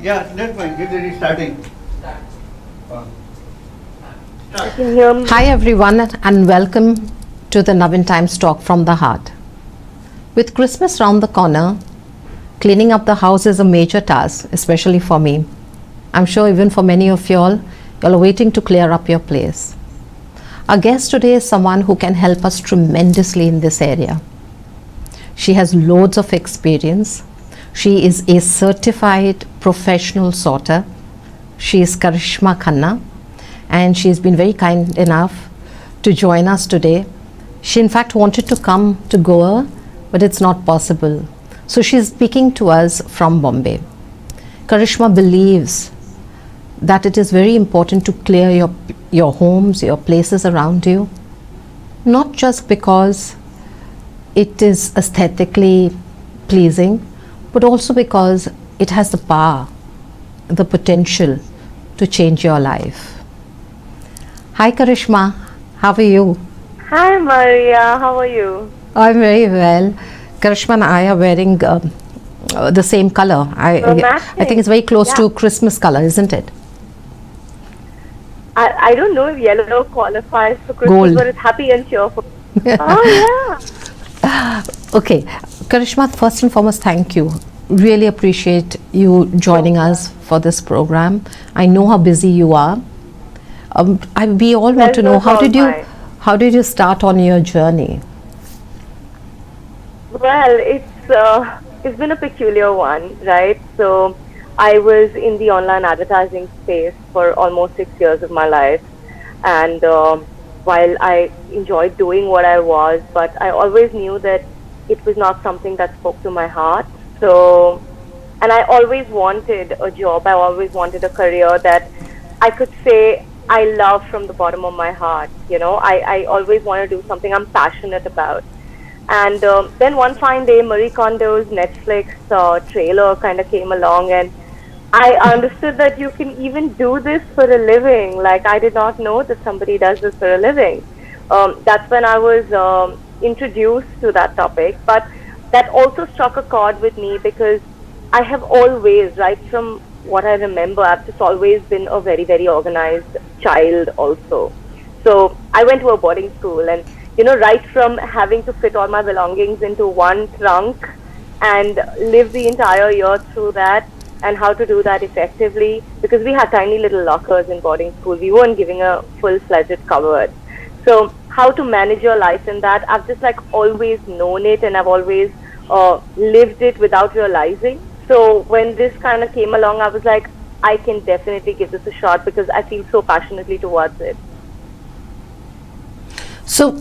Yeah, that's fine. Get ready, starting. Uh, You can hear me. Hi everyone and welcome to the Navin Times Talk from the Heart. With Christmas round the corner, cleaning up the house is a major task, especially for me. I'm sure even for many of y'all are waiting to clear up your place. Our guest today is someone who can help us tremendously in this area. She has loads of experience. She is a certified professional sorter. She is Karishma Khanna, and she's been very kind enough to join us today. She in fact wanted to come to Goa, but it's not possible. So she's speaking to us from Bombay. Karishma believes that it is very important to clear your homes, your places around you, not just because it is aesthetically pleasing, but also because it has the power, the potential to change your life. Hi Karishma, how are you? Hi Maria, how are you? I'm very well. Karishma and I are wearing the same color. I think it's very close to Christmas color, isn't it? I don't know if yellow qualifies for Christmas, Gold. but it's happy and cheerful. Oh yeah. Okay, Karishma, first and foremost, thank you. Really appreciate you joining us for this program. I know how busy you are. We all want to know how did you start on your journey? Well, it's been a peculiar one, right? So I was in the online advertising space for almost 6 years of my life, and while I enjoyed doing what I was, but I always knew that it was not something that spoke to my heart. So, and I always wanted a job, I always wanted a career that I could say I love from the bottom of my heart. You know, I always want to do something I'm passionate about. And then one fine day, Marie Kondo's Netflix trailer kind of came along, and I understood that you can even do this for a living. Like, I did not know that somebody does this for a living. That's when I was introduced to that topic. But that also struck a chord with me because I have always, right from what I remember, I've just always been a very, very organized child also. So I went to a boarding school, and right from having to fit all my belongings into one trunk and live the entire year through that, and how to do that effectively, because we had tiny little lockers in boarding school. We weren't giving a full-fledged cupboard. So how to manage your life in that, I've just like always known it, and I've always lived it without realizing. So when this kind of came along, I was like, I can definitely give this a shot because I feel so passionately towards it. So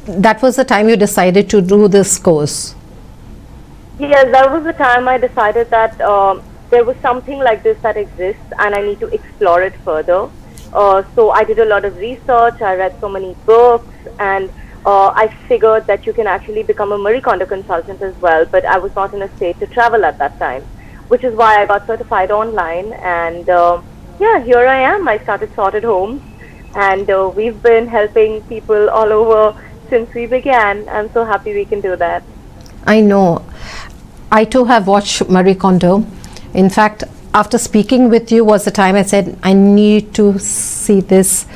that was the time you decided to do this course? Yes, that was the time I decided that there was something like this that exists and I need to explore it further. So I did a lot of research, I read so many books, and I figured that you can actually become a Marie Kondo consultant as well, but I was not in a state to travel at that time, which is why I got certified online. And yeah, here I am. I started Sorted Homes, and we've been helping people all over since we began. I'm so happy we can do that. I know. I too have watched Marie Kondo. In fact, after speaking with you was the time I said, I need to see this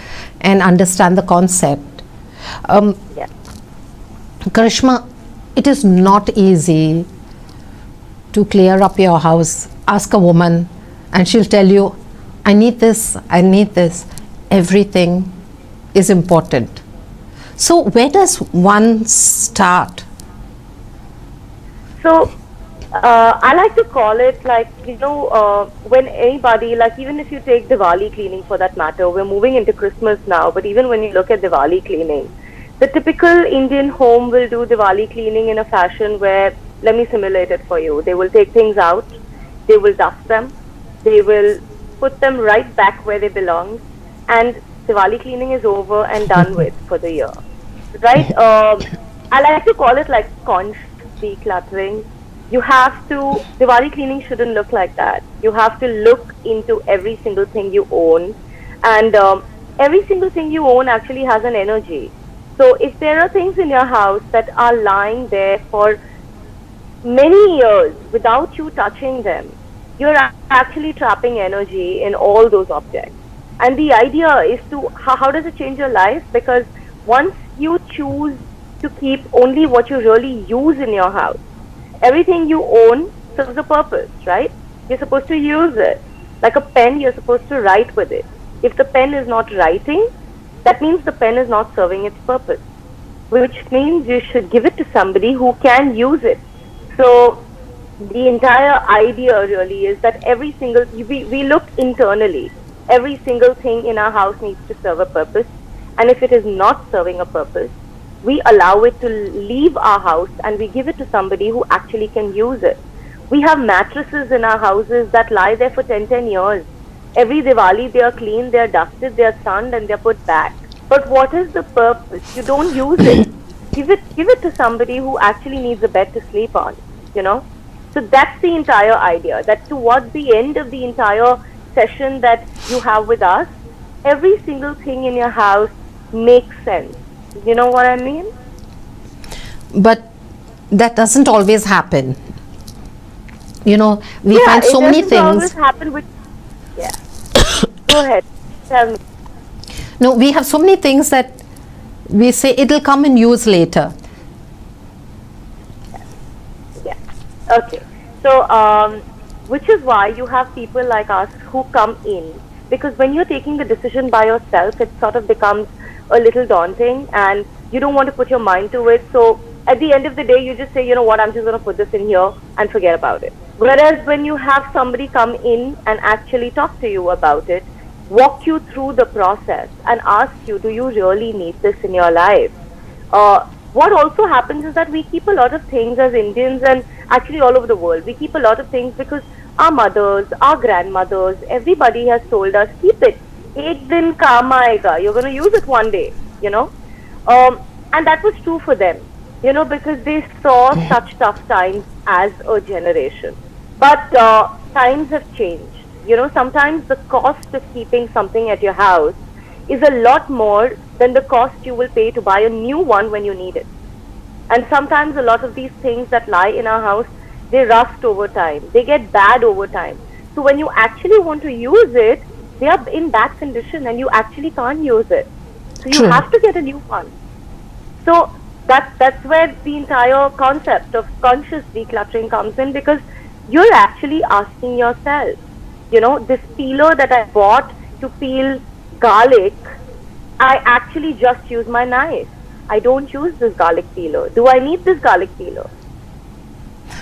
and understand the concept. Yeah. Karishma, it is not easy to clear up your house. Ask a woman and she'll tell you, I need this, I need this. Everything is important. So where does one start? So I like to call it like, when anybody, like even if you take Diwali cleaning for that matter, we're moving into Christmas now, but even when you look at Diwali cleaning, the typical Indian home will do Diwali cleaning in a fashion where, let me simulate it for you. They will take things out, they will dust them, they will put them right back where they belong, and Diwali cleaning is over and done with for the year. Right? I like to call it like conscious decluttering. You have to, Diwali cleaning shouldn't look like that. You have to look into every single thing you own, and every single thing you own actually has an energy. So if there are things in your house that are lying there for many years without you touching them, you're actually trapping energy in all those objects. And the idea is to, how does it change your life? Because once you choose to keep only what you really use in your house, everything you own serves a purpose, right? You're supposed to use it. Like a pen, you're supposed to write with it. If the pen is not writing, that means the pen is not serving its purpose, which means you should give it to somebody who can use it. So the entire idea really is that every single, we look internally, every single thing in our house needs to serve a purpose, and if it is not serving a purpose, we allow it to leave our house and we give it to somebody who actually can use it. We have mattresses in our houses that lie there for 10 years. Every Diwali they are cleaned, they are dusted, they are sunned, and they are put back. But what is the purpose? You don't use it. Give it to somebody who actually needs a bed to sleep on, you know. So that's the entire idea, that towards the end of the entire session that you have with us, every single thing in your house makes sense. You know what I mean? But that doesn't always happen. You know, we Yeah, find so many it doesn't always things. happen with, yeah. Go ahead, tell me. No, we have so many things that we say it'll come in use later. Yeah. Okay. So, which is why you have people like us who come in, because when you're taking the decision by yourself, it sort of becomes a little daunting and you don't want to put your mind to it. So at the end of the day, you just say, you know what, I'm just going to put this in here and forget about it. Whereas when you have somebody come in and actually talk to you about it, walk you through the process and ask you, do you really need this in your life? What also happens is that we keep a lot of things as Indians, and actually all over the world, we keep a lot of things because our mothers, our grandmothers, everybody has told us, keep it. Ek din kaam aayega. You're going to use it one day, you know. And that was true for them, you know, because they saw such tough times as a generation. But times have changed. You know, sometimes the cost of keeping something at your house is a lot more than the cost you will pay to buy a new one when you need it. And sometimes a lot of these things that lie in our house, they rust over time. They get bad over time. So when you actually want to use it, they are in bad condition and you actually can't use it. So you True. have to get a new one. So that's where the entire concept of conscious decluttering comes in, because you're actually asking yourself, you know, this peeler that I bought to peel garlic, I actually just use my knife. I don't use this garlic peeler. Do I need this garlic peeler?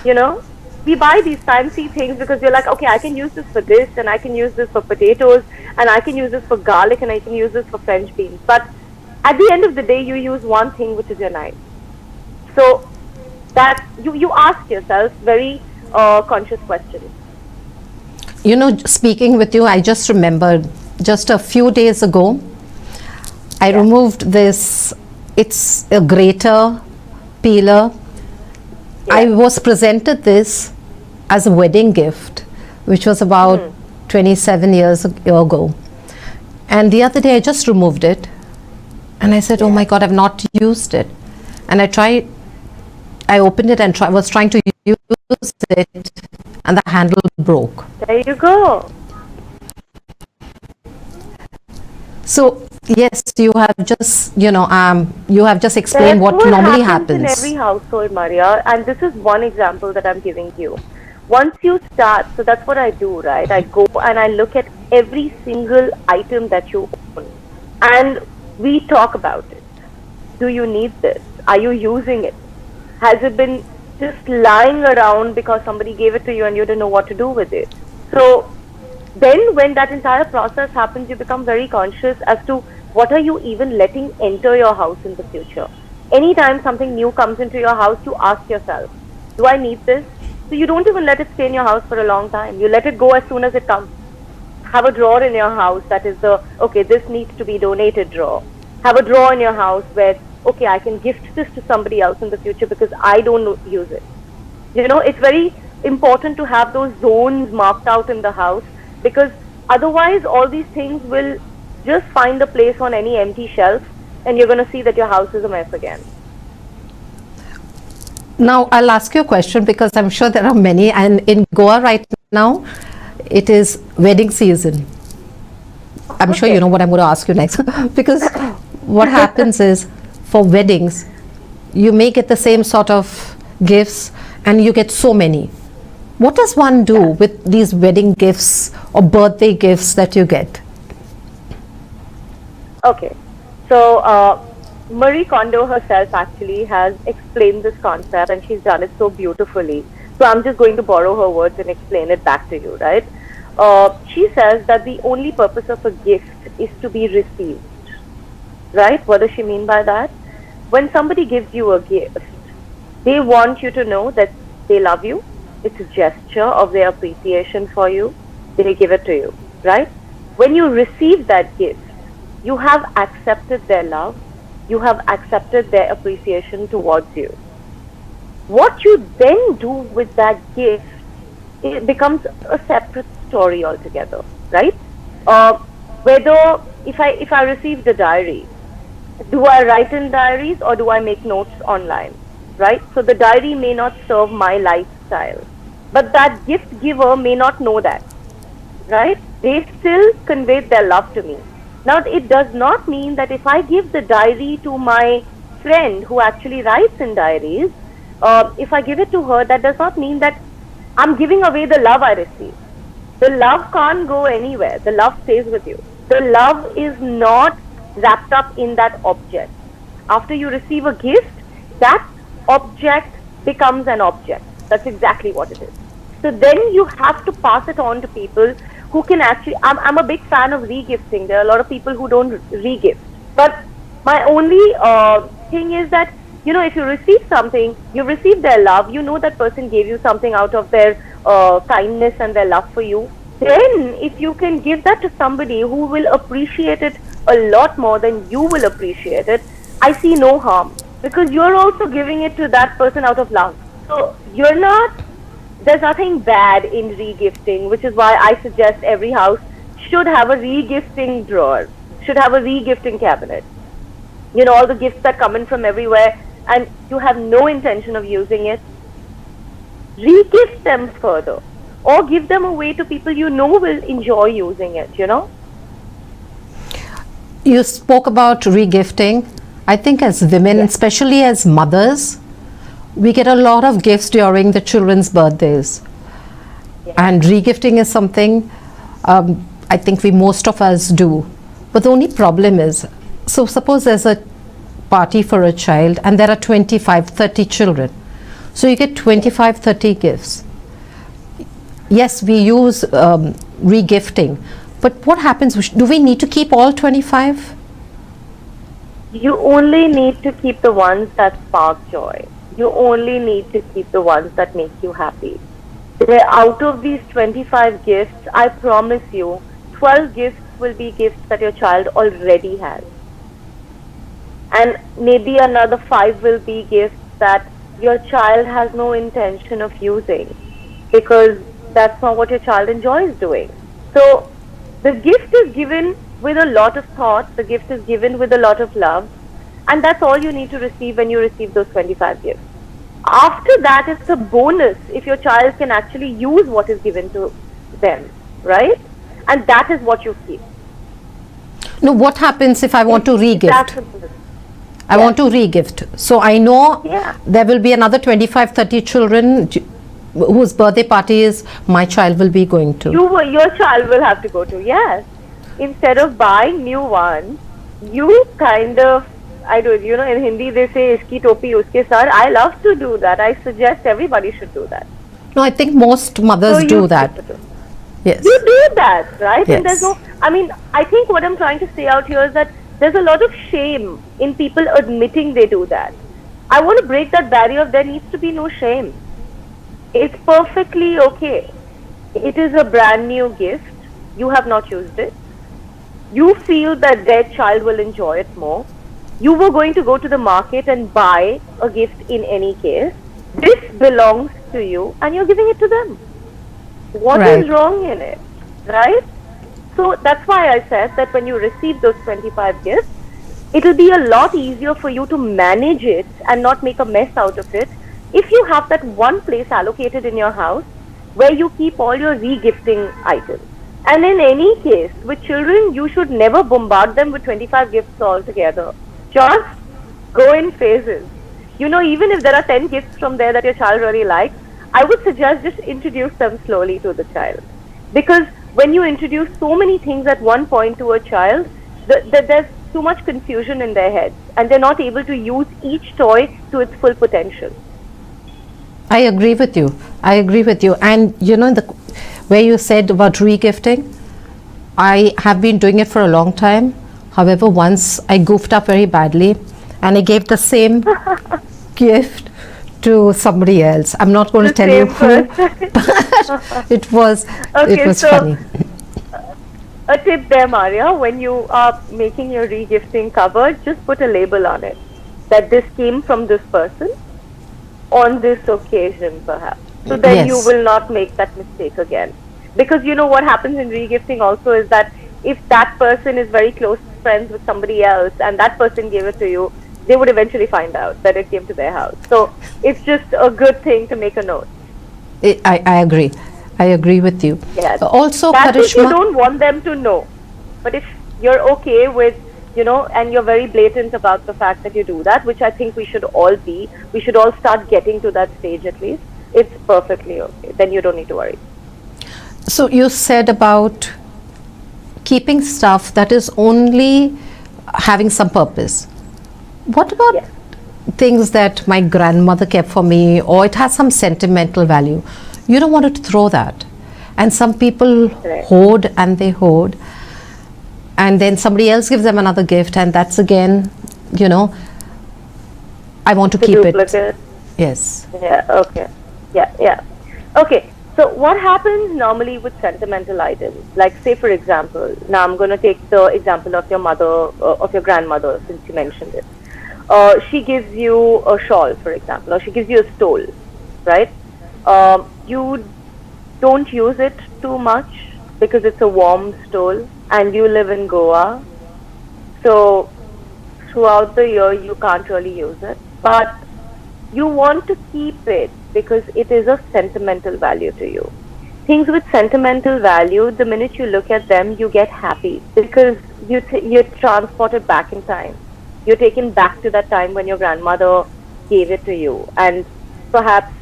You know, we buy these fancy things because we're like, okay, I can use this for this, and I can use this for potatoes, and I can use this for garlic, and I can use this for French beans. But at the end of the day, you use one thing, which is your knife. So that you ask yourself very conscious questions. You know, speaking with you, I just remembered just a few days ago, I removed this, it's a grater peeler. I was presented this as a wedding gift, which was about 27 years ago. And the other day I just removed it and I said, oh my God, I've not used it. And I opened it and was trying to use it, and the handle broke. There you go. So yes, you have just, you have just explained That's what normally happens in happens. every household, Maria, and this is one example that I'm giving you. Once you start, so that's what I do, right? I go and I look at every single item that you own, and we talk about it. Do you need this? Are you using it? Has it been just lying around because somebody gave it to you and you didn't know what to do with it? So then when that entire process happens, you become very conscious as to what are you even letting enter your house in the future. Anytime something new comes into your house, you ask yourself, do I need this? So you don't even let it stay in your house for a long time. You let it go as soon as it comes. Have a drawer in your house that is the, okay, this needs to be donated drawer. Have a drawer in your house where, okay, I can gift this to somebody else in the future because I don't use it. You know, it's very important to have those zones marked out in the house, because otherwise all these things will just find a place on any empty shelf and you're going to see that your house is a mess again. Now I'll ask you a question, because I'm sure there are many, and in Goa right Now it is wedding season. I'm sure you know what I'm going to ask you next. Because what happens is, for weddings, you may get the same sort of gifts and you get so many. What does one do with these wedding gifts or birthday gifts that you get? Okay, so Marie Kondo herself actually has explained this concept, and she's done it so beautifully. So I'm just going to borrow her words and explain it back to you, right? She says that the only purpose of a gift is to be received, right? What does she mean by that? When somebody gives you a gift, they want you to know that they love you. It's a gesture of their appreciation for you. They give it to you, right? When you receive that gift, you have accepted their love. You have accepted their appreciation towards you. What you then do with that gift, it becomes a separate story altogether, right? Whether if I received a diary, do I write in diaries or do I make notes online, right? So the diary may not serve my lifestyle, but that gift giver may not know that, right? They still conveyed their love to me. Now, it does not mean that if I give the diary to my friend who actually writes in diaries, if I give it to her, that does not mean that I'm giving away the love I receive. The love can't go anywhere. The love stays with you. The love is not wrapped up in that object. After you receive a gift, that object becomes an object. That's exactly what it is. So then you have to pass it on to people who can actually, I'm a big fan of regifting. There are a lot of people who don't regift. But my only thing is that, you know, if you receive something, you receive their love, you know that person gave you something out of their kindness and their love for you. Then if you can give that to somebody who will appreciate it a lot more than you will appreciate it, I see no harm. Because you're also giving it to that person out of love. So you're not, there's nothing bad in regifting, which is why I suggest every house should have a regifting drawer, should have a regifting cabinet. You know, all the gifts that come in from everywhere and you have no intention of using it, regift them further or give them away to people you know will enjoy using it, you know. You spoke about regifting. I think as women, especially as mothers, we get a lot of gifts during the children's birthdays. And regifting is something I think most of us do. But the only problem is, so suppose there's a party for a child and there are 25, 30 children. So you get 25, 30 gifts. Yes, we use regifting. But what happens? Do we need to keep all 25? You only need to keep the ones that spark joy. You only need to keep the ones that make you happy. Out of these 25 gifts, I promise you, 12 gifts will be gifts that your child already has. And maybe another 5 will be gifts that your child has no intention of using, because that's not what your child enjoys doing. So the gift is given with a lot of thought, the gift is given with a lot of love, and that's all you need to receive when you receive those 25 gifts. After that, it's a bonus if your child can actually use what is given to them, right? And that is what you keep. No, what happens if I want to regift? I want to regift. So I know there will be another 25, 30 children whose birthday parties my child will be going to. Your child will have to go to, yes. Instead of buying new ones, you kind of, I do, you know, in Hindi they say, iski topi uske sar. I love to do that. I suggest everybody should do that. No, I think most mothers do that. Yes. You do that, right? Yes. And there's no, I mean, I think what I'm trying to say out here is that there's a lot of shame in people admitting they do that. I want to break that barrier. There needs to be no shame. It's perfectly okay. It is a brand new gift. You have not used it. You feel that their child will enjoy it more. You were going to go to the market and buy a gift in any case. This belongs to you and you're giving it to them. What is wrong in it, right? So that's why I said that when you receive those 25 gifts, it'll be a lot easier for you to manage it and not make a mess out of it if you have that one place allocated in your house where you keep all your re-gifting items. And in any case, with children, you should never bombard them with 25 gifts altogether. Just go in phases. You know, even if there are 10 gifts from there that your child really likes, I would suggest just introduce them slowly to the child. Because when you introduce so many things at one point to a child, there's too much confusion in their heads and they're not able to use each toy to its full potential. I agree with you. I agree with you. And you know, where you said about regifting, I have been doing it for a long time. However, once I goofed up very badly and I gave the same gift to somebody else. I'm not going to tell you who, but it was funny. A tip there, Maria, when you are making your regifting cupboard, just put a label on it that this came from this person on this occasion, perhaps. So then you will not make that mistake again. Because you know what happens in regifting also is that if that person is very close friends with somebody else and that person gave it to you, they would eventually find out that it came to their house. So it's just a good thing to make a note. I agree. I agree with you. Yes. Also, that's Karishma, if you don't want them to know. But if you're okay with, you know, and you're very blatant about the fact that you do that, which I think we should all be, we should all start getting to that stage at least, it's perfectly okay. Then you don't need to worry. So you said about keeping stuff that is only having some purpose. What about things that my grandmother kept for me, or it has some sentimental value? You don't want to throw that. And some people hoard and they hoard. And then somebody else gives them another gift, and that's again, you know, I want to keep it. Yes. Yeah, okay. Yeah. Okay. So what happens normally with sentimental items? Like, say for example, now I'm going to take the example of your mother, of your grandmother, since you mentioned it. She gives you a shawl, for example, or she gives you a stole, right? You don't use it too much because it's a warm stole and you live in Goa. So throughout the year you can't really use it. But you want to keep it because it is of sentimental value to you. Things with sentimental value, the minute you look at them, you get happy because you're transported back in time. You're taken back to that time when your grandmother gave it to you, and perhaps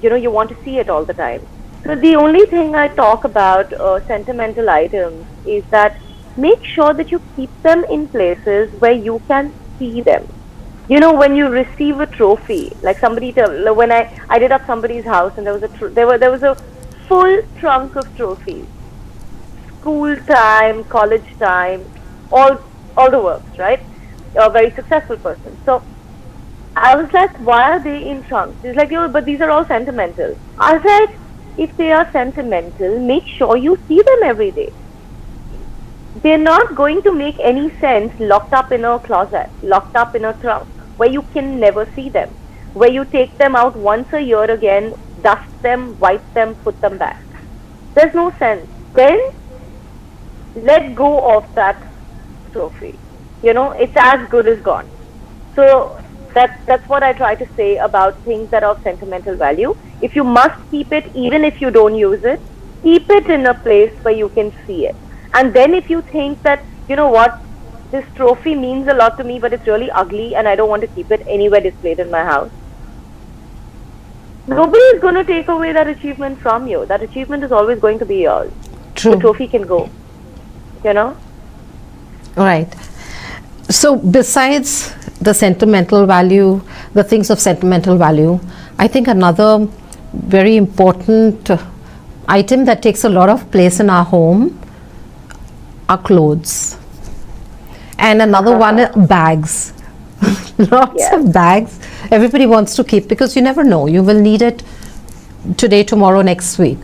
you know, you want to see it all the time. So the only thing I talk about sentimental items is that make sure that you keep them in places where you can see them. You know, when you receive a trophy, like somebody, when I did up somebody's house and there was a full trunk of trophies, school time, college time, all the works, right? A very successful person. So I was like, why are they in trunks? He's like, yo, but these are all sentimental. I was like, if they are sentimental, make sure you see them every day. They're not going to make any sense locked up in a closet, locked up in a trunk, where you can never see them, where you take them out once a year again, dust them, wipe them, put them back. There's no sense. Then let go of that trophy. You know, it's as good as gone. So that's what I try to say about things that are of sentimental value. If you must keep it, even if you don't use it, keep it in a place where you can see it. And then if you think that, you know what, this trophy means a lot to me, but it's really ugly and I don't want to keep it anywhere displayed in my house, nobody is going to take away that achievement from you. That achievement is always going to be yours. True. The trophy can go, you know. Right. So besides the sentimental value, the things of sentimental value, I think another very important item that takes a lot of place in our home are clothes. And another one, bags. Lots of bags everybody wants to keep, because you never know, you will need it today, tomorrow, next week.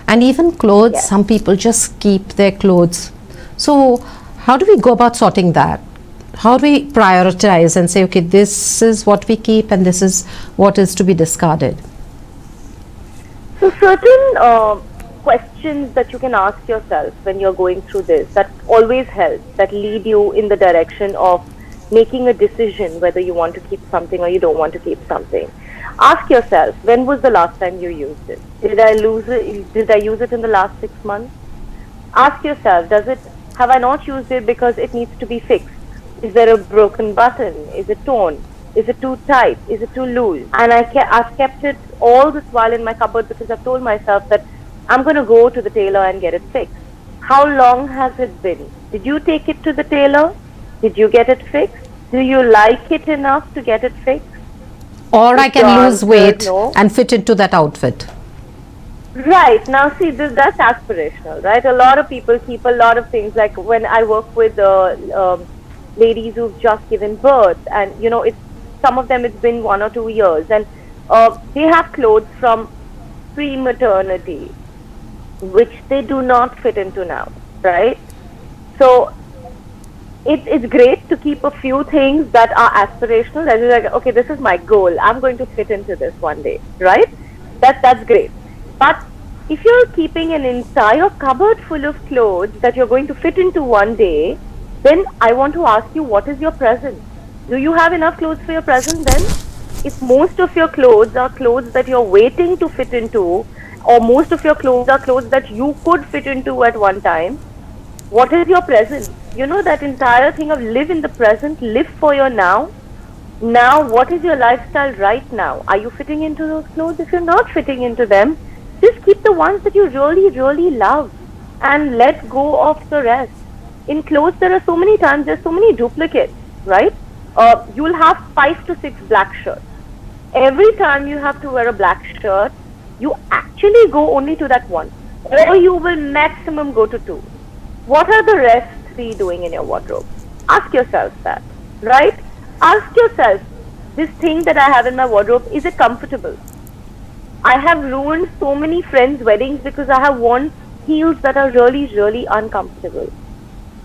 And even clothes, some people just keep their clothes. So how do we go about sorting that? How do we prioritize and say, okay, this is what we keep and this is what is to be discarded? So certain questions that you can ask yourself when you're going through this, that always help, that lead you in the direction of making a decision whether you want to keep something or you don't want to keep something, Ask yourself, when was the last time you used it? Did I use it in the last 6 months? Ask yourself, have I not used it because it needs to be fixed? Is there a broken button? Is it torn? Is it too tight? Is it too loose? And I've kept it all this while in my cupboard because I've told myself that I'm going to go to the tailor and get it fixed. How long has it been? Did you take it to the tailor? Did you get it fixed? Do you like it enough to get it fixed? Or I If can your lose answer weight is no. and fit into that outfit. Right. Now see, that's aspirational, right? A lot of people keep a lot of things, like when I work with ladies who've just given birth, and some of them it's been 1 or 2 years, and they have clothes from pre-maternity which they do not fit into now, right? So it's great to keep a few things that are aspirational, that is like, okay, this is my goal, I'm going to fit into this one day, right? That's great. But if you're keeping an entire cupboard full of clothes that you're going to fit into one day, then I want to ask you, what is your present? Do you have enough clothes for your present then? If most of your clothes are clothes that you're waiting to fit into, or most of your clothes are clothes that you could fit into at one time, what is your present? That entire thing of live in the present, live for your now. Now, what is your lifestyle right now? Are you fitting into those clothes? If you're not fitting into them, just keep the ones that you really, really love and let go of the rest. In clothes, there are so many times, there's so many duplicates, right? You'll have 5 to 6 black shirts. Every time you have to wear a black shirt, you actually go only to that one, or you will maximum go to 2. What are the rest 3 doing in your wardrobe? Ask yourself that, right? Ask yourself, this thing that I have in my wardrobe, is it comfortable? I have ruined so many friends' weddings because I have worn heels that are really, really uncomfortable.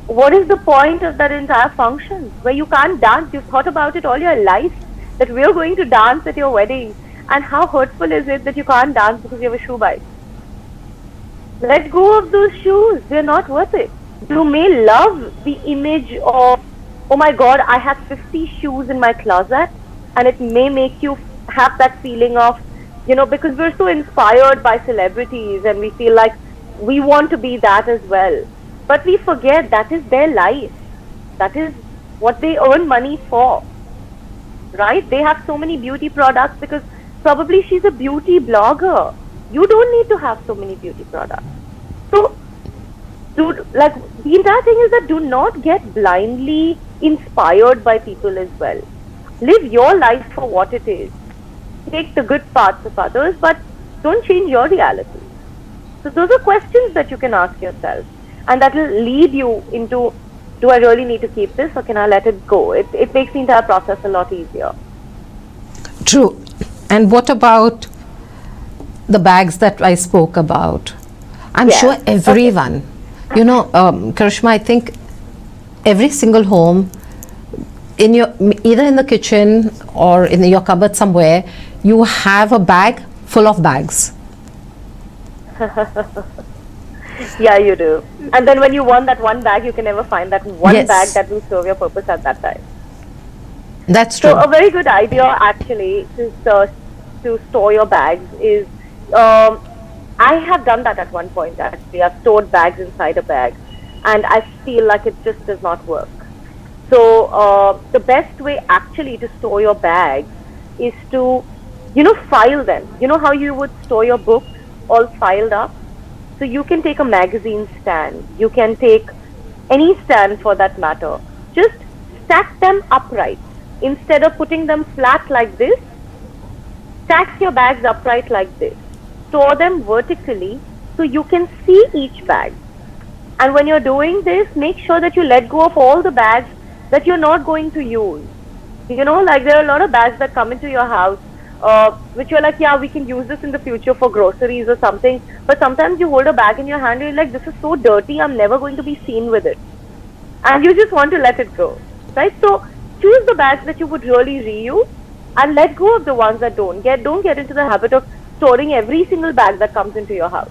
What is the point of that entire function where you can't dance? You've thought about it all your life that we are going to dance at your wedding, and how hurtful is it that you can't dance because you have a shoe bite? Let go of those shoes. They're not worth it. You may love the image of, oh my God, I have 50 shoes in my closet, and it may make you have that feeling of, because we're so inspired by celebrities and we feel like we want to be that as well. But we forget that is their life. That is what they earn money for, right? They have so many beauty products because probably she's a beauty blogger. You don't need to have so many beauty products. So, the entire thing is that do not get blindly inspired by people as well. Live your life for what it is. Take the good parts of others, but don't change your reality. So those are questions that you can ask yourself, and that will lead you into, do I really need to keep this, or can I let it go? It makes the entire process a lot easier. True. And what about the bags that I spoke about? I'm sure everyone, Karishma, I think every single home, either in the kitchen or in your cupboard somewhere, you have a bag full of bags. Yeah, you do. And then when you want that one bag, you can never find that one Yes. bag that will serve your purpose at that time. That's true. So a very good idea actually to store your bags is, I have done that at one point actually. I've stored bags inside a bag, and I feel like it just does not work. So the best way actually to store your bags is to, file them. You know how you would store your books all filed up? So you can take a magazine stand. You can take any stand for that matter. Just stack them upright. Instead of putting them flat like this, stack your bags upright like this. Store them vertically so you can see each bag. And when you're doing this, make sure that you let go of all the bags that you're not going to use. There are a lot of bags that come into your house, which you're like, yeah, we can use this in the future for groceries or something. But sometimes you hold a bag in your hand and you're like, this is so dirty, I'm never going to be seen with it. And you just want to let it go, right? So choose the bags that you would really reuse and let go of the ones that don't. Don't get into the habit of storing every single bag that comes into your house.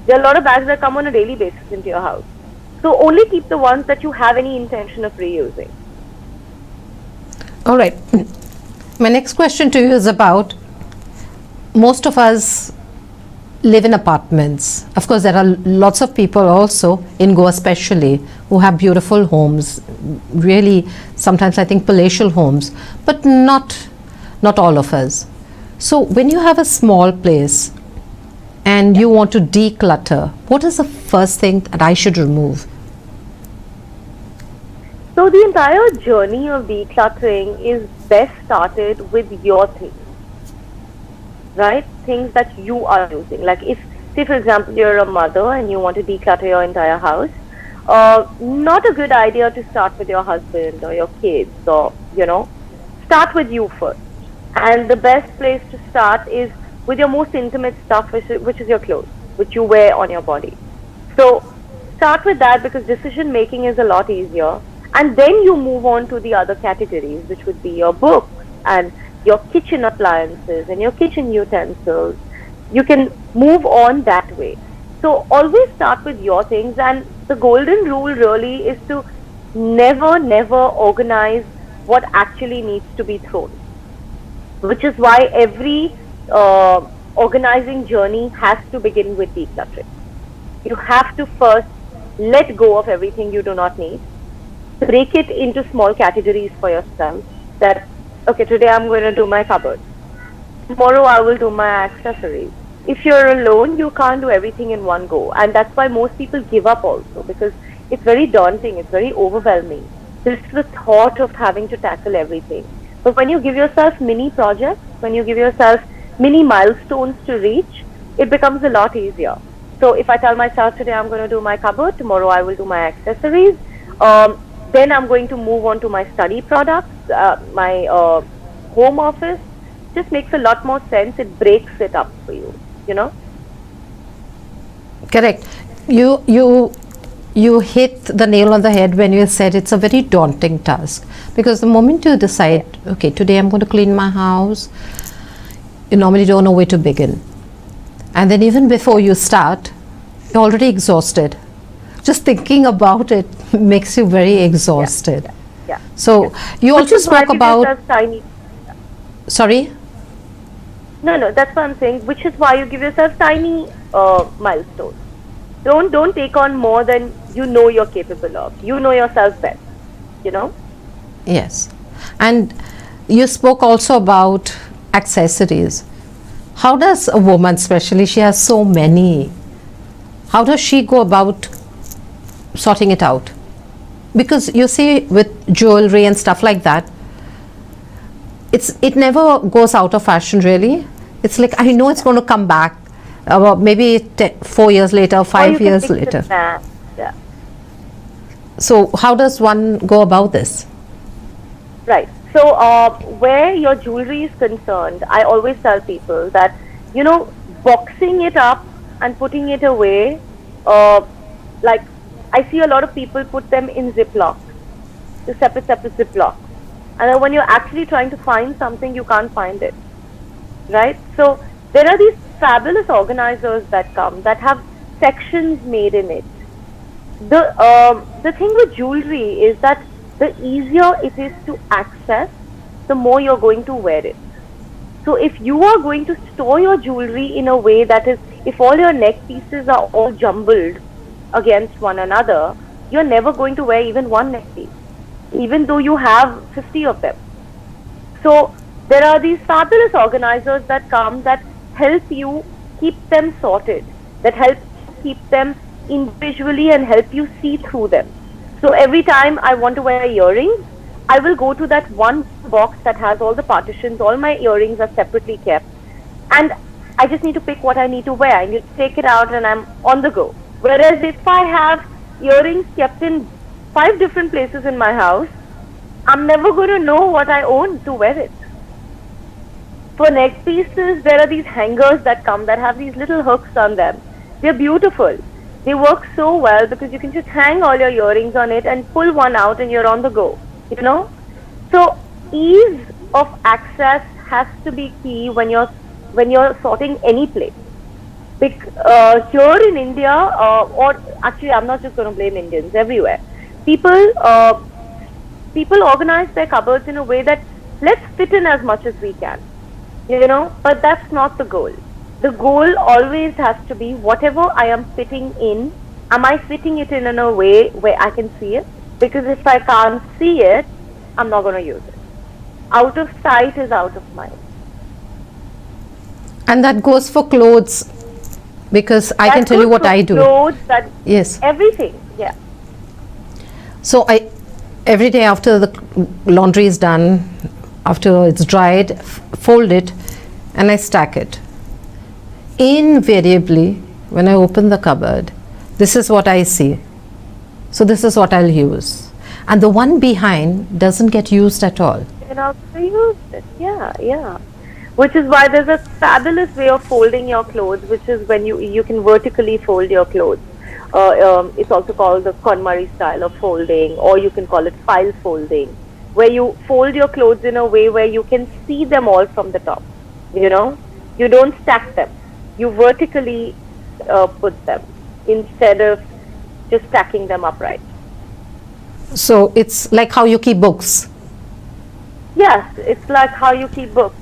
There are a lot of bags that come on a daily basis into your house. So only keep the ones that you have any intention of reusing. All right. My next question to you is about most of us live in apartments. Of course, there are lots of people also in Goa, especially, who have beautiful homes. Really, sometimes I think palatial homes, but not all of us. So, when you have a small place and you want to declutter, what is the first thing that I should remove? So the entire journey of decluttering is best started with your things, right? Things that you are using. Like if, say for example, you're a mother and you want to declutter your entire house, not a good idea to start with your husband or your kids or, start with you first. And the best place to start is with your most intimate stuff, which is your clothes, which you wear on your body. So start with that because decision making is a lot easier. And then you move on to the other categories, which would be your books and your kitchen appliances and your kitchen utensils. You can move on that way. So always start with your things, and the golden rule really is to never organize what actually needs to be thrown. Which is why every organizing journey has to begin with decluttering. You have to first let go of everything you do not need. Break it into small categories for yourself. That, okay, today I'm going to do my cupboard. Tomorrow I will do my accessories. If you're alone, you can't do everything in one go. And that's why most people give up also, because it's very daunting, it's very overwhelming. This is the thought of having to tackle everything. But when you give yourself mini projects, when you give yourself mini milestones to reach, it becomes a lot easier. So if I tell myself today I'm going to do my cupboard, tomorrow I will do my accessories, then I'm going to move on to my study products, my home office. Just makes a lot more sense. It breaks it up for you, Correct. You hit the nail on the head when you said it's a very daunting task, because the moment you decide, okay, today I'm going to clean my house, you normally don't know where to begin. And then even before you start, you're already exhausted. Just thinking about it makes you very exhausted. Yeah. So you also spoke about... Sorry? No, that's what I'm saying, which is why you give yourself tiny milestones. Don't take on more than you know you're capable of. You know yourself best, Yes. And you spoke also about accessories. How does a woman, especially, she has so many, how does she go about sorting it out? Because you see with jewelry and stuff like that, it never goes out of fashion really. It's like, I know it's going to come back maybe 4 years later, 5 years later. Yeah. So how does one go about this? Right. So where your jewelry is concerned, I always tell people that, boxing it up and putting it away, like I see a lot of people put them in Ziploc, the separate Ziploc. And then when you're actually trying to find something, you can't find it. Right? So there are these fabulous organizers that come that have sections made in it. The thing with jewelry is that the easier it is to access, the more you're going to wear it. So if you are going to store your jewelry in a way that is, if all your neck pieces are all jumbled against one another, you're never going to wear even one neck piece, even though you have 50 of them. So there are these fabulous organizers that come that help you keep them sorted, that help keep them individually and help you see through them. So every time I want to wear earrings, I will go to that one box that has all the partitions, all my earrings are separately kept, and I just need to pick what I need to wear. I need to take it out and I'm on the go. Whereas if I have earrings kept in 5 different places in my house, I'm never going to know what I own to wear it. For neck pieces, there are these hangers that come that have these little hooks on them. They're beautiful. They work so well because you can just hang all your earrings on it and pull one out and you're on the go, So ease of access has to be key when you're sorting any place. Here in India, or actually I'm not just going to blame Indians, everywhere, people organize their cupboards in a way that let's fit in as much as we can. But that's not the goal. The goal always has to be whatever I am fitting in, am I fitting it in a way where I can see it? Because if I can't see it, I'm not going to use it. Out of sight is out of mind. And that goes for clothes, because I That can tell you goes what for I do. Clothes, that Yes. everything, yeah. So every day after the laundry is done, after it's dried, fold it and I stack it. Invariably, when I open the cupboard, this is what I see. So this is what I'll use. And the one behind doesn't get used at all. And also use it, yeah. Which is why there's a fabulous way of folding your clothes, which is when you can vertically fold your clothes. It's also called the KonMari style of folding, or you can call it file folding, where you fold your clothes in a way where you can see them all from the top. You don't stack them. You vertically put them instead of just stacking them upright. So it's like how you keep books, Yes, it's like how you keep books.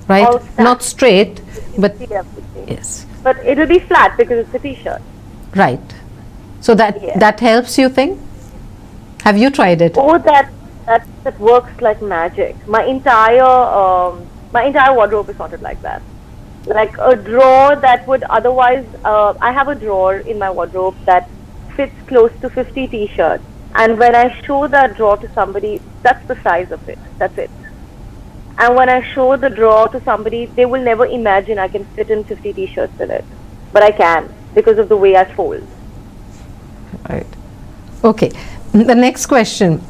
right? All stacked. Not straight, but See everything. yes, But it'll be flat because it's a t-shirt. right. So Yeah. that helps, you think? Have you tried it? Oh, that works like magic. My entire wardrobe is sorted like that. Like a drawer that would otherwise, I have a drawer in my wardrobe that fits close to 50 t-shirts. And when I show that drawer to somebody, that's the size of it. That's it. And when I show the drawer to somebody, they will never imagine I can fit in 50 t-shirts in it. But I can, because of the way I fold. Right. Okay. The next question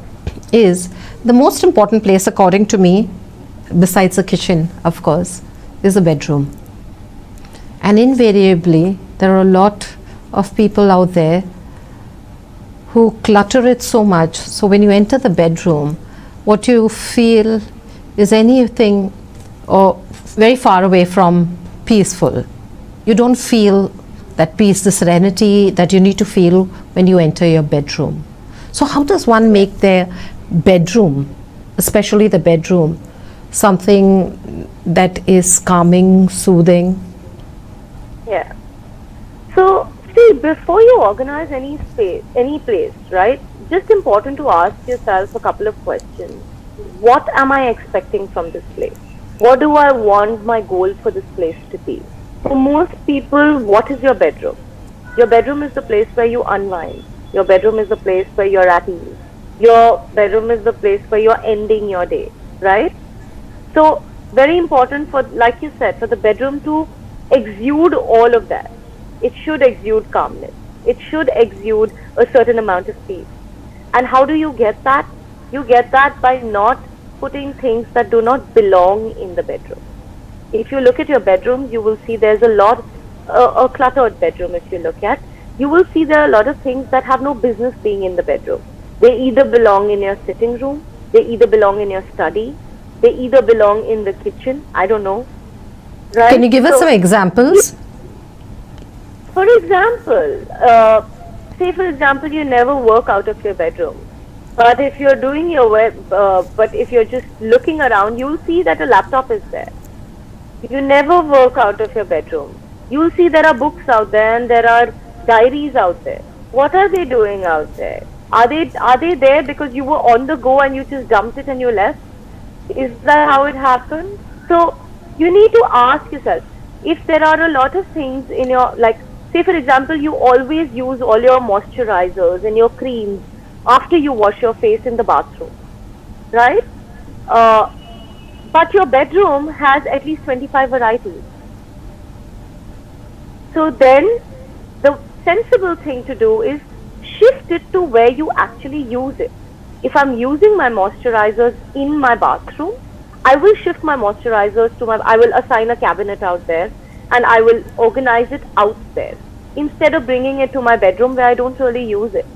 is, the most important place, according to me, besides the kitchen, of course, is the bedroom. And invariably, there are a lot of people out there who clutter it so much. So when you enter the bedroom, what you feel is anything or very far away from peaceful. You don't feel that peace, the serenity that you need to feel when you enter your bedroom. So how does one make their bedroom, especially the bedroom, something that is calming, soothing? Yeah. So, see, before you organize any space, any place, right, just important to ask yourself a couple of questions. What am I expecting from this place? What do I want my goal for this place to be? For most people, what is your bedroom? Your bedroom is the place where you unwind. Your bedroom is the place where you're at ease. Your bedroom is the place where you're ending your day, right? So, very important for, like you said, for the bedroom to exude all of that. It should exude calmness. It should exude a certain amount of peace. And how do you get that? You get that by not putting things that do not belong in the bedroom. If you look at your bedroom, you will see there's a cluttered bedroom if you look at. You will see there are a lot of things that have no business being in the bedroom. They either belong in your sitting room, they either belong in your study, they either belong in the kitchen, I don't know. Right? Can you give us some examples? For example, say for example, you never work out of your bedroom. But if you're doing your but if you're just looking around, you'll see that a laptop is there. You never work out of your bedroom. You'll see there are books out there and there are diaries out there. What are they doing out there? Are they there because you were on the go and you just dumped it and you left? Is that how it happened? So you need to ask yourself, if there are a lot of things in your, like, say for example, you always use all your moisturizers and your creams after you wash your face in the bathroom, right? But your bedroom has at least 25 varieties. So then the sensible thing to do is shift it to where you actually use it. If I'm using my moisturizers in my bathroom, I will shift my moisturizers to I will assign a cabinet out there and I will organize it out there instead of bringing it to my bedroom where I don't really use it.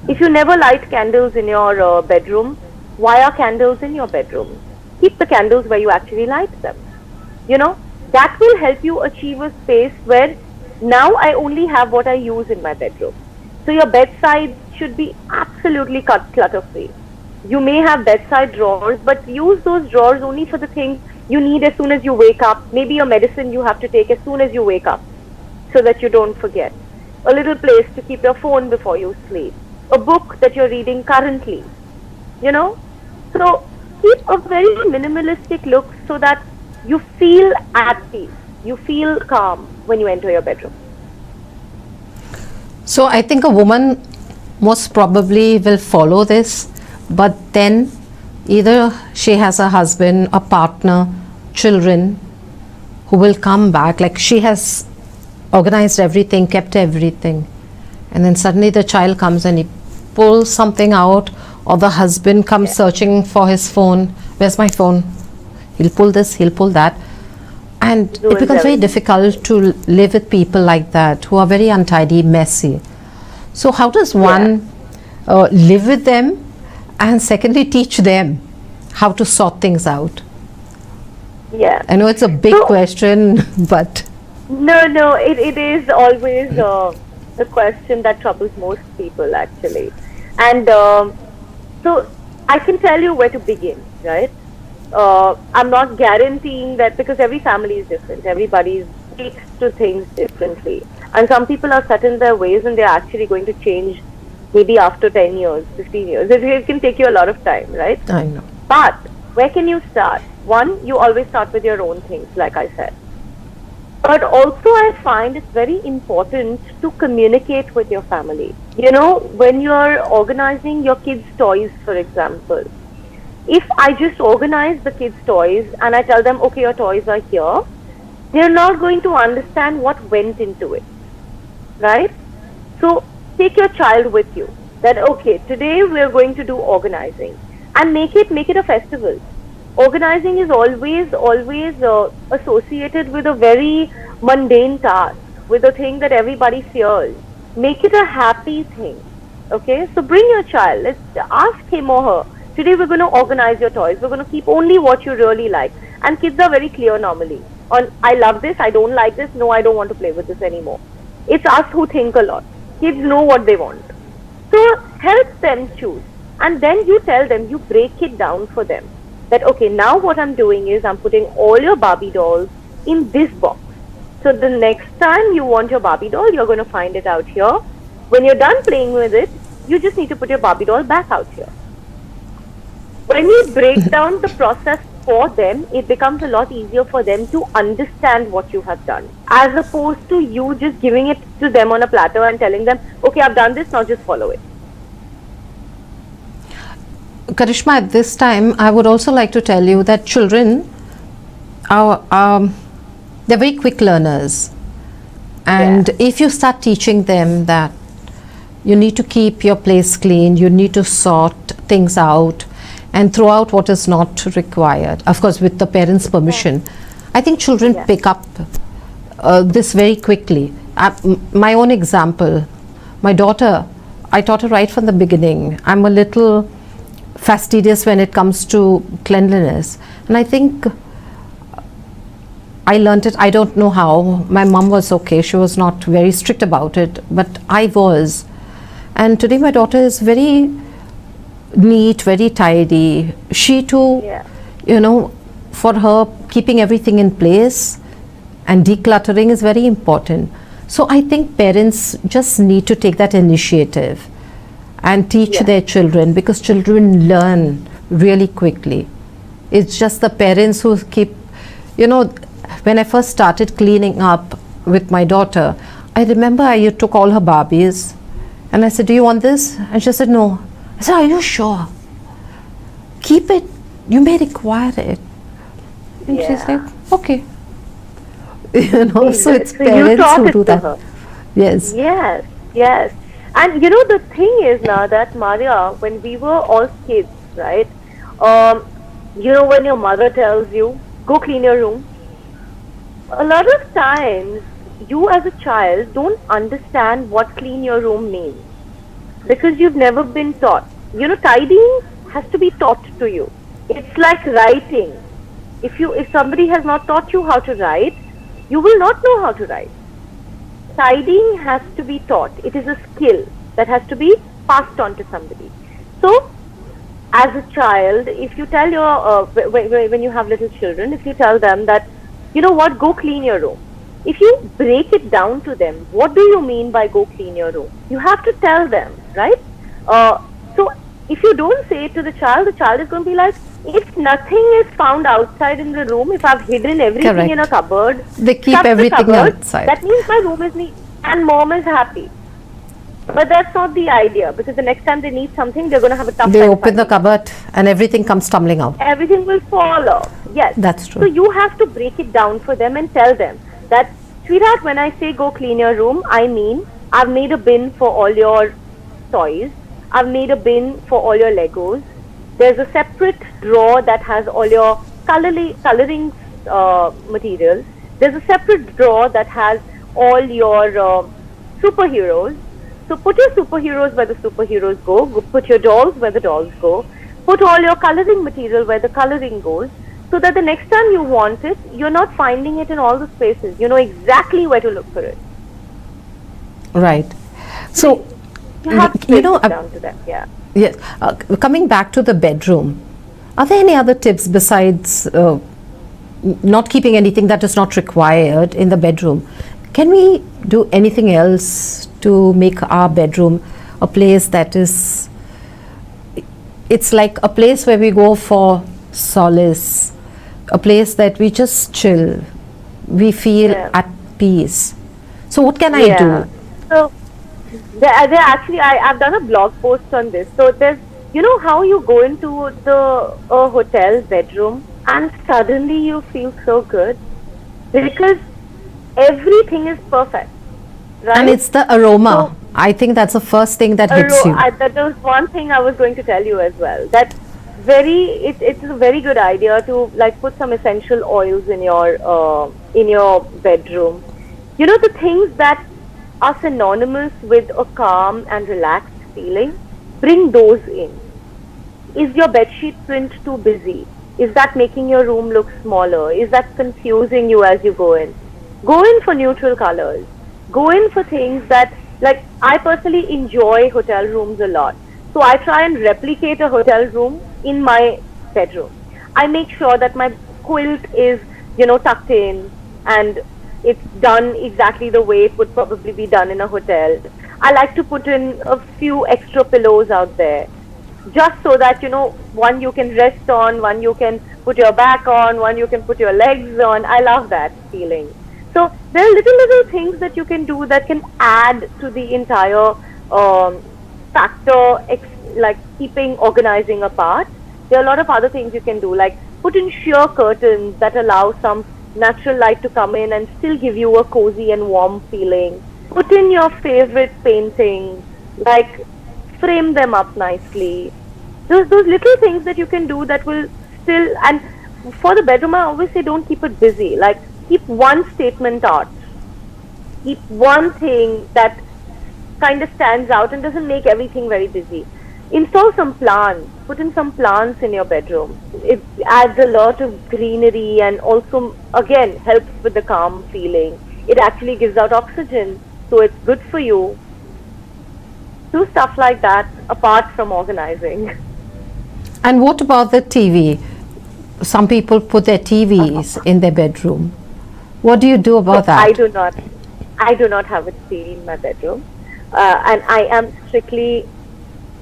If you never light candles in your bedroom, why are candles in your bedroom? Keep the candles where you actually light them. That will help you achieve a space where now I only have what I use in my bedroom. So your bedside should be absolutely clutter free. You may have bedside drawers, but use those drawers only for the things you need as soon as you wake up. Maybe a medicine you have to take as soon as you wake up, so that you don't forget. A little place to keep your phone before you sleep. A book that you're reading currently. You know? So keep a very minimalistic look so that you feel at peace. You feel calm when you enter your bedroom. So I think a woman most probably will follow this, but then either she has a husband, a partner, children who will come back, like she has organized everything, kept everything, and then suddenly the child comes and he pulls something out, or the husband comes searching for his phone. Where's my phone? He'll pull this, he'll pull that, and it Ruins becomes very everything. difficult to live with people like that who are very untidy, messy. So how does one live with them, and secondly teach them how to sort things out? Yeah. I know it's a big So- question, but No, it is always the question that troubles most people actually. And so I can tell you where to begin, right? I'm not guaranteeing that, because every family is different. Everybody takes to things differently. And some people are set in their ways and they're actually going to change maybe after 10 years, 15 years. It can take you a lot of time, right? I know. But where can you start? One, you always start with your own things, like I said. But also I find it's very important to communicate with your family. You know, when you're organizing your kids' toys, for example, if I just organize the kids' toys and I tell them, okay, your toys are here, they're not going to understand what went into it, right? So take your child with you, that okay, today we're going to do organizing, and make it a festival. Organizing is always associated with a very mundane task, with a thing that everybody fears. Make it a happy thing. Okay, so bring your child. Let's ask him or her. Today we're going to organize your toys. We're going to keep only what you really like. And kids are very clear normally. On I love this, I don't like this, no, I don't want to play with this anymore. It's us who think a lot. Kids know what they want. So help them choose. And then you tell them, you break it down for them. That okay, now what I'm doing is I'm putting all your Barbie dolls in this box. So the next time you want your Barbie doll, you're going to find it out here. When you're done playing with it, you just need to put your Barbie doll back out here. When you break down the process for them, it becomes a lot easier for them to understand what you have done, as opposed to you just giving it to them on a platter and telling them, okay, I've done this, now just follow it. Karishma, at this time, I would also like to tell you that children are they're very quick learners, and if you start teaching them that you need to keep your place clean, you need to sort things out and throw out what is not required, of course with the parents' permission, I think children pick up this very quickly. My own example, my daughter, I taught her right from the beginning. I'm a little fastidious when it comes to cleanliness, and I think I learned it, I don't know how. My mom was okay, she was not very strict about it, but I was. And today my daughter is very neat, very tidy. She too, you know, for her, keeping everything in place and decluttering is very important. So I think parents just need to take that initiative and teach their children, because children learn really quickly. It's just the parents who keep, you know, when I first started cleaning up with my daughter, I remember I took all her Barbies and I said, do you want this? And she said, no. I said, are you sure? Keep it, you may require it. And she's like, okay. You know, so it's So you parents taught who it do to that. her. Yes. Yes. And you know, the thing is now that, Maria, when we were all kids, right? You know, when your mother tells you, go clean your room, a lot of times you as a child don't understand what clean your room means, because you've never been taught. You know, tidying has to be taught to you. It's like writing. If somebody has not taught you how to write, you will not know how to write. Tidying has to be taught. It is a skill that has to be passed on to somebody. So as a child, if you tell your when you have little children, if you tell them that, you know what, go clean your room. If you break it down to them, what do you mean by go clean your room? You have to tell them, right? So if you don't say it to the child is going to be like, if nothing is found outside in the room, if I've hidden everything in a cupboard, They keep shut the everything cupboard, outside. that means my room is neat and mom is happy. But that's not the idea, because the next time they need something, they're going to have a tough They time open the finding it. cupboard and everything comes tumbling out. Everything will fall off. Yes. That's true. So you have to break it down for them and tell them that, sweetheart, when I say go clean your room, I mean I've made a bin for all your toys. I've made a bin for all your Legos. There's a separate drawer that has all your coloring materials. There's a separate drawer that has all your superheroes. So put your superheroes where the superheroes go. Put your dolls where the dolls go. Put all your coloring material where the coloring goes, so that the next time you want it, you're not finding it in all the spaces. You know exactly where to look for it. Right. So, You have to you break know, it down to them. Yeah. yes, coming back to the bedroom, are there any other tips besides not keeping anything that is not required in the bedroom? Can we do anything else to make our bedroom a place that is, it's like a place where we go for solace, a place that we just chill, we feel Yeah. at peace. So what can I do? So there actually, I've done a blog post on this. So there's, you know how you go into the hotel bedroom and suddenly you feel so good because everything is perfect, right? And it's the aroma. So- I think that's the first thing that hits you. That was one thing I was going to tell you as well. That it's a very good idea to like put some essential oils in your bedroom. You know, the things that are synonymous with a calm and relaxed feeling, bring those in. Is your bedsheet print too busy? Is that making your room look smaller? Is that confusing you as you go in? Go in for neutral colors. Go in for things that, like, I personally enjoy hotel rooms a lot. So I try and replicate a hotel room in my bedroom. I make sure that my quilt is, you know, tucked in and it's done exactly the way it would probably be done in a hotel. I like to put in a few extra pillows out there, just so that, you know, one you can rest on, one you can put your back on, one you can put your legs on. I love that feeling. So there are little things that you can do that can add to the entire factor, like keeping organizing apart. There are a lot of other things you can do, like put in sheer curtains that allow some natural light to come in and still give you a cozy and warm feeling. Put in your favorite paintings, like frame them up nicely. Those little things that you can do that will still, and for the bedroom I always say don't keep it busy. Like keep one statement art. Keep one thing that kind of stands out and doesn't make everything very busy. Install some plants. Put in some plants in your bedroom. It adds a lot of greenery and also, again, helps with the calm feeling. It actually gives out oxygen, so it's good for you. Do stuff like that apart from organizing. And what about the TV? Some people put their TVs in their bedroom. What do you do about that? I do not have a TV in my bedroom, and I am strictly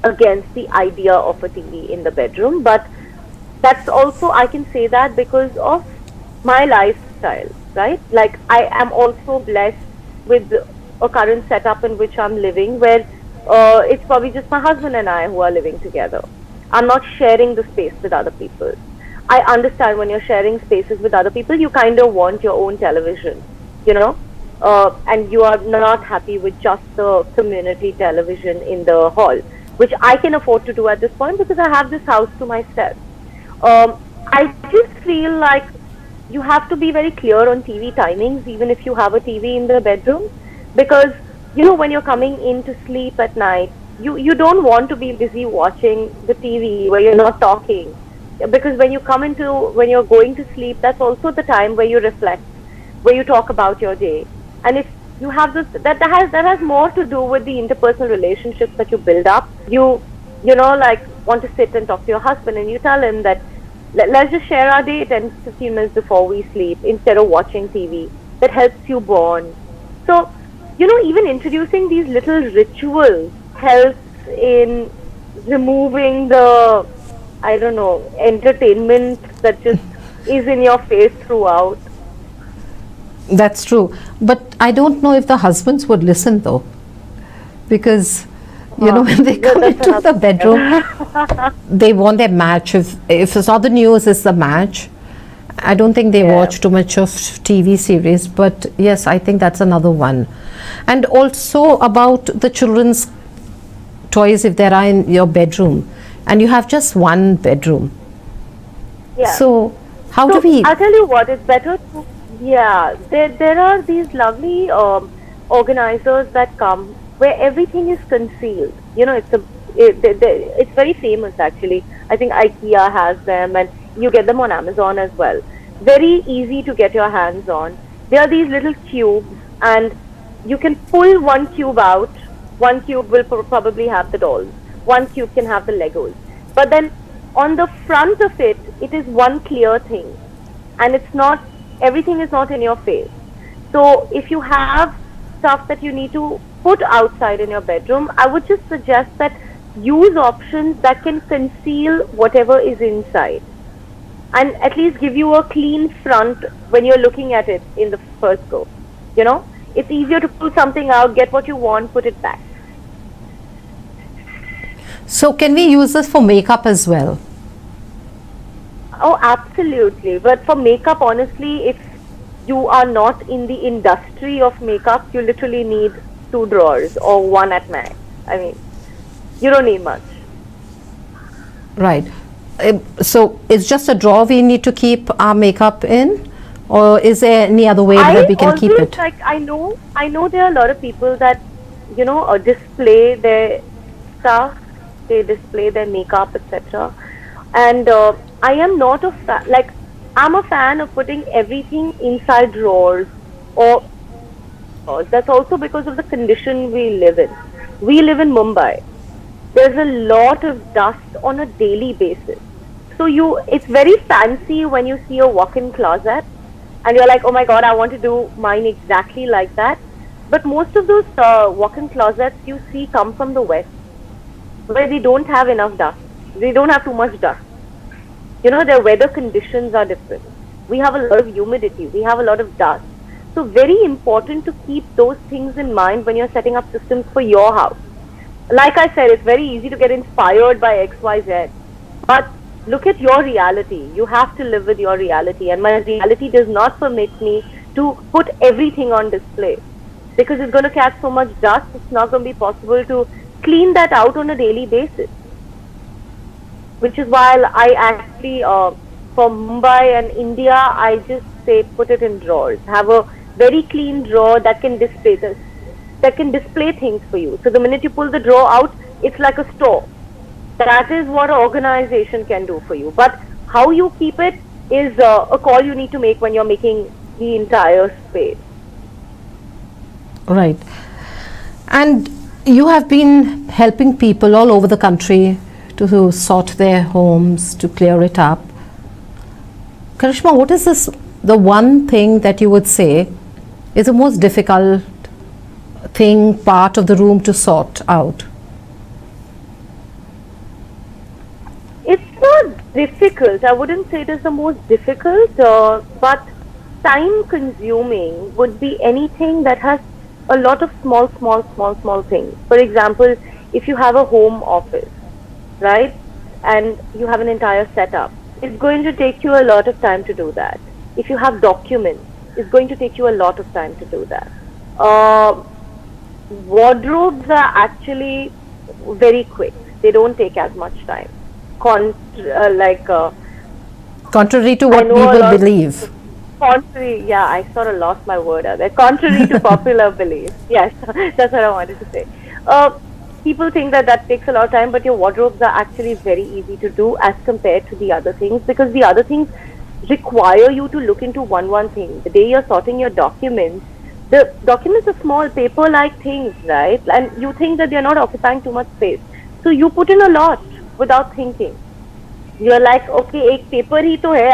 against the idea of a TV in the bedroom. But that's also, I can say that because of my lifestyle, right? Like I am also blessed with a current setup in which I'm living, where it's probably just my husband and I who are living together. I'm not sharing the space with other people. I understand when you're sharing spaces with other people, you kind of want your own television, you know, and you are not happy with just the community television in the hall, which I can afford to do at this point because I have this house to myself. I just feel like you have to be very clear on TV timings, even if you have a TV in the bedroom, because, you know, when you're coming in to sleep at night, you don't want to be busy watching the TV where you're not talking. Because when you're going to sleep, that's also the time where you reflect, where you talk about your day. And if you have this, that has more to do with the interpersonal relationships that you build up. You know, like want to sit and talk to your husband, and you tell him that let's just share our day 10 15 minutes before we sleep instead of watching TV. That helps you bond. So, even introducing these little rituals helps in removing the, I don't know, entertainment that just is in your face throughout. That's true. But I don't know if the husbands would listen though. Because, when they come into the bedroom, they want their match. If it's not the news, it's the match. I don't think they watch too much of TV series. But yes, I think that's another one. And also about the children's toys, if they are in your bedroom. And you have just one bedroom. Yeah. So, how do we... I'll tell you what, it's better to... Yeah, there are these lovely organizers that come where everything is concealed. It's very famous actually. I think IKEA has them, and you get them on Amazon as well. Very easy to get your hands on. There are these little cubes, and you can pull one cube out. One cube will probably have the dolls. One cube can have the Legos. But then on the front of it, it is one clear thing. And everything is not in your face. So if you have stuff that you need to put outside in your bedroom, I would just suggest that use options that can conceal whatever is inside. And at least give you a clean front when you're looking at it in the first go. It's easier to pull something out, get what you want, put it back. So can we use this for makeup as well? Oh, absolutely. But for makeup, honestly, if you are not in the industry of makeup, you literally need 2 drawers or 1 at max. I mean, you don't need much. Right. So it's just a drawer we need to keep our makeup in? Or is there any other way that we can keep it? I know there are a lot of people that, display their stuff, they display their makeup, etc. And I am not a fan, I'm a fan of putting everything inside drawers, or that's also because of the condition we live in. We live in Mumbai. There's a lot of dust on a daily basis. So it's very fancy when you see a walk-in closet and you're like, oh my God, I want to do mine exactly like that. But most of those walk-in closets you see come from the West, where they don't have enough dust. They don't have too much dust. Their weather conditions are different. We have a lot of humidity. We have a lot of dust. So very important to keep those things in mind when you're setting up systems for your house. Like I said, it's very easy to get inspired by XYZ. But look at your reality. You have to live with your reality. And my reality does not permit me to put everything on display. Because it's going to catch so much dust, it's not going to be possible to clean that out on a daily basis. Which is why I actually, for Mumbai and India, I just say put it in drawers. Have a very clean drawer that can display this, that can display things for you. So the minute you pull the drawer out, it's like a store. That is what an organization can do for you. But how you keep it is a call you need to make when you're making the entire space. Right. And you have been helping people all over the country to sort their homes, to clear it up. Karishma, what is the one thing that you would say is the most difficult part of the room to sort out? It's not difficult. I wouldn't say it is the most difficult, but time consuming would be anything that has a lot of small things. For example, if you have a home office, right, and you have an entire setup, it's going to take you a lot of time to do that. If you have documents, it's going to take you a lot of time to do that. Wardrobes are actually very quick. They don't take as much time. Contrary to what people believe. Contrary, yeah, I sort of lost my word out there. Contrary to popular belief. Yes, that's what I wanted to say. People think that takes a lot of time, but your wardrobes are actually very easy to do as compared to the other things, because the other things require you to look into one thing. The day you're sorting your documents, the documents are small paper-like things, right? And you think that they're not occupying too much space. So you put in a lot. without thinking. You're like, okay, एक paper ही तो है,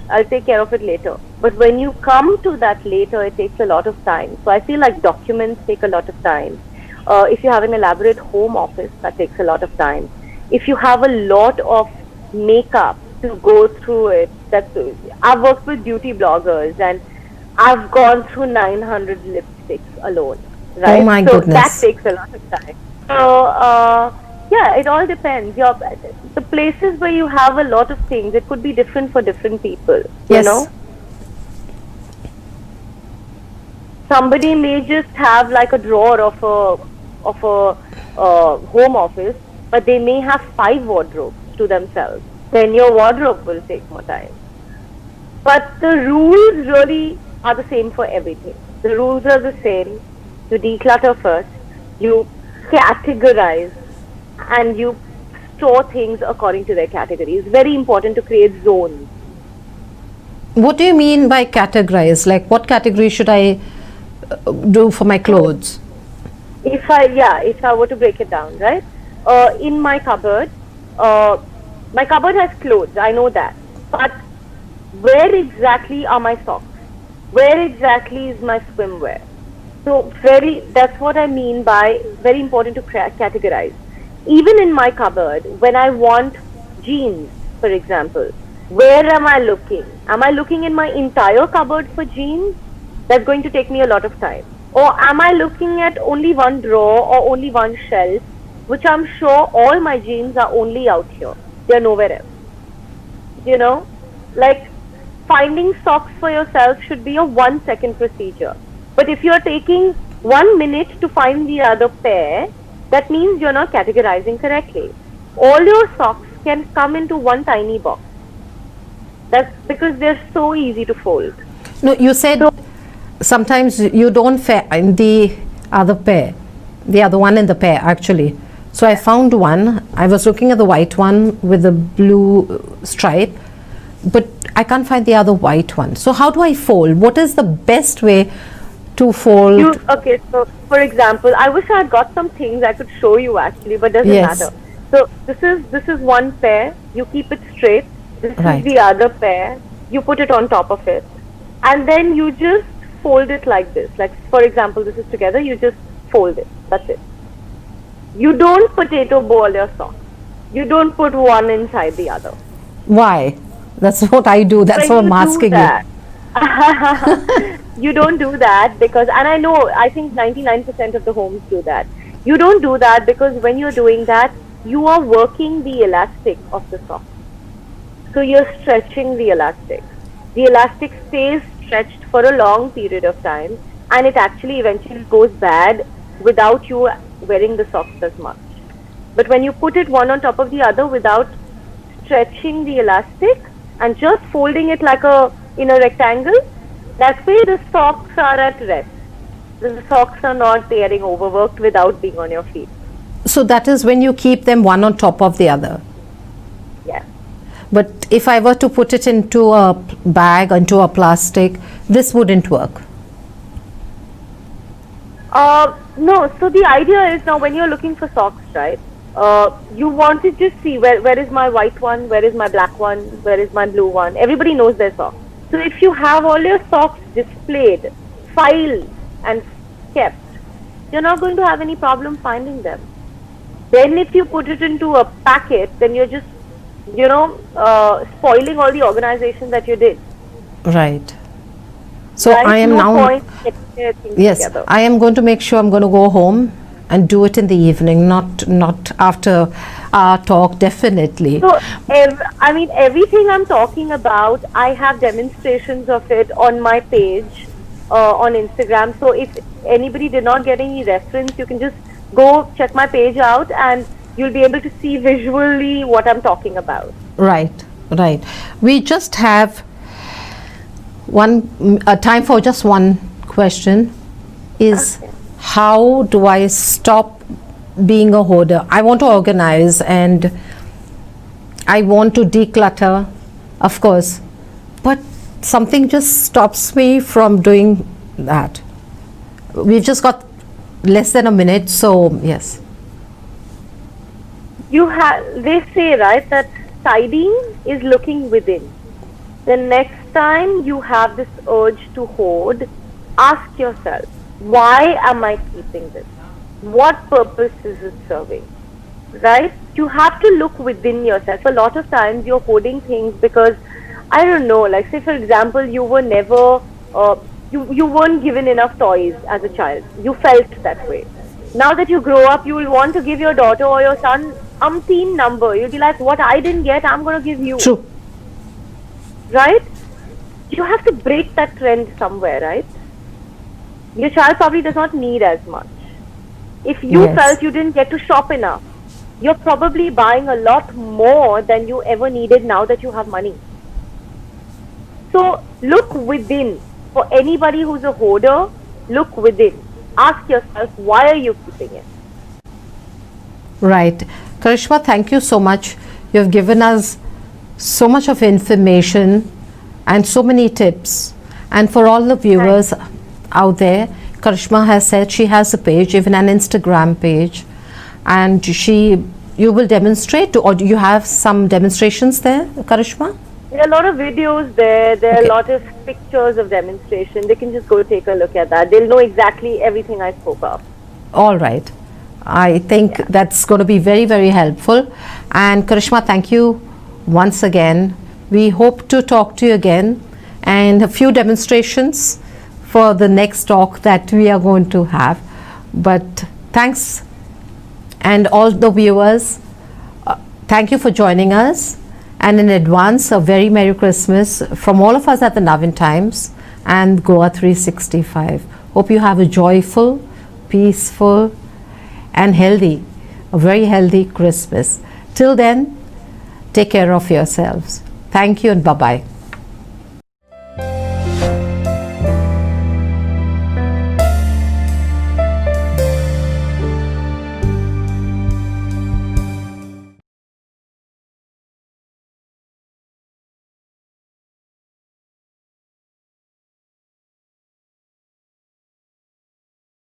I'll take care of it later. But when you come to that later, it takes a lot of time. So I feel like documents take a lot of time. If you have an elaborate home office, that takes a lot of time. If you have a lot of makeup to go through it, I've worked with beauty bloggers and I've gone through 900 lipsticks alone, right? Oh my so goodness. that takes a lot of time. So yeah, it all depends. The places where you have a lot of things, it could be different for different people. Yes. You know, somebody may just have like a drawer of a home office, but they may have 5 wardrobes to themselves. Then your wardrobe will take more time. But the rules really are the same for everything. The rules are the same. You declutter first, you categorize, and you store things according to their category. It's very important to create zones. What do you mean by categorize? Like what category should I do for my clothes? If I were to break it down, right? In my cupboard has clothes, I know that. But where exactly are my socks? Where exactly is my swimwear? So that's what I mean by very important to categorize. Even in my cupboard, when I want jeans, for example, where am I looking? Am I looking in my entire cupboard for jeans? That's going to take me a lot of time. Or am I looking at only one drawer or only one shelf, which I'm sure all my jeans are only out here. They're nowhere else. You know, like finding socks for yourself should be a 1-second procedure. But if you're taking 1 minute to find the other pair, that means you're not categorizing correctly. All your socks can come into one tiny box. That's because they're so easy to fold. No, you said sometimes you don't find the other pair, the other one in the pair actually. So I found one. I was looking at the white one with the blue stripe, but I can't find the other white one. So how do I fold? What is the best way to fold? Okay, so for example, I wish I had got some things I could show you actually, but doesn't Yes. matter. So this is one pair. You keep it straight. This Right. is the other pair. You put it on top of it, and then you just fold it like this. Like for example, this is together. You just fold it. That's it. You don't potato ball your socks. You don't put one inside the other. Why? That's what I do. That's what When I'm you do asking that, you don't do that because, and I think 99% of the homes do that. You don't do that because when you're doing that, you are working the elastic of the sock. So you're stretching the elastic. The elastic stays stretched for a long period of time, and it actually eventually goes bad without you wearing the socks as much. But when you put it one on top of the other without stretching the elastic and just folding it like in a rectangle, that way the socks are at rest. The socks are not getting overworked without being on your feet. So that is when you keep them one on top of the other. Yeah. But if I were to put it into a bag, into a plastic, this wouldn't work. No, so the idea is now when you're looking for socks, right? You want to just see where is my white one, where is my black one, where is my blue one. Everybody knows their socks. So if you have all your socks displayed, filed and kept, you're not going to have any problem finding them. Then if you put it into a packet, then you're just, spoiling all the organization that you did. Right. So Right? I am No now, point getting their things yes, together. I am going to make sure I'm going to go home and do it in the evening, not after our talk, definitely. So, everything I'm talking about, I have demonstrations of it on my page on Instagram. So if anybody did not get any reference, you can just go check my page out and you'll be able to see visually what I'm talking about. Right, right. We just have time for just one question is Okay. how do I stop being a hoarder? I want to organize and I want to declutter, of course, but something just stops me from doing that. We've just got less than a minute, so yes. they say, right, that tidying is looking within. The next time you have this urge to hoard, ask yourself, why am I keeping this? What purpose is it serving? Right? You have to look within yourself. A lot of times you're hoarding things because, I don't know, like say for example, you were never, you weren't given enough toys as a child. You felt that way. Now that you grow up, you will want to give your daughter or your son umpteen number. You'll be like, what I didn't get, I'm going to give you. True. Right? You have to break that trend somewhere, right? Your child probably does not need as much. If you Yes. felt you didn't get to shop enough, you're probably buying a lot more than you ever needed now that you have money. So look within. For anybody who's a hoarder, look within. Ask yourself, why are you keeping it? Right. Karishma, thank you so much. You've given us so much of information and so many tips. And for all the viewers out there, Karishma has said she has a page, even an Instagram page. And you will demonstrate, or do you have some demonstrations there, Karishma? There are a lot of videos there. There are Okay. a lot of pictures of demonstration. They can just go take a look at that. They'll know exactly everything I spoke of. All right. I think that's going to be very, very helpful. And Karishma, thank you once again. We hope to talk to you again, and a few demonstrations for the next talk that we are going to have. But thanks, and all the viewers, thank you for joining us. And in advance, a very Merry Christmas from all of us at the Navin Times and Goa 365. Hope you have a joyful, peaceful, and healthy, a very healthy Christmas. Till then, take care of yourselves. Thank you and bye-bye.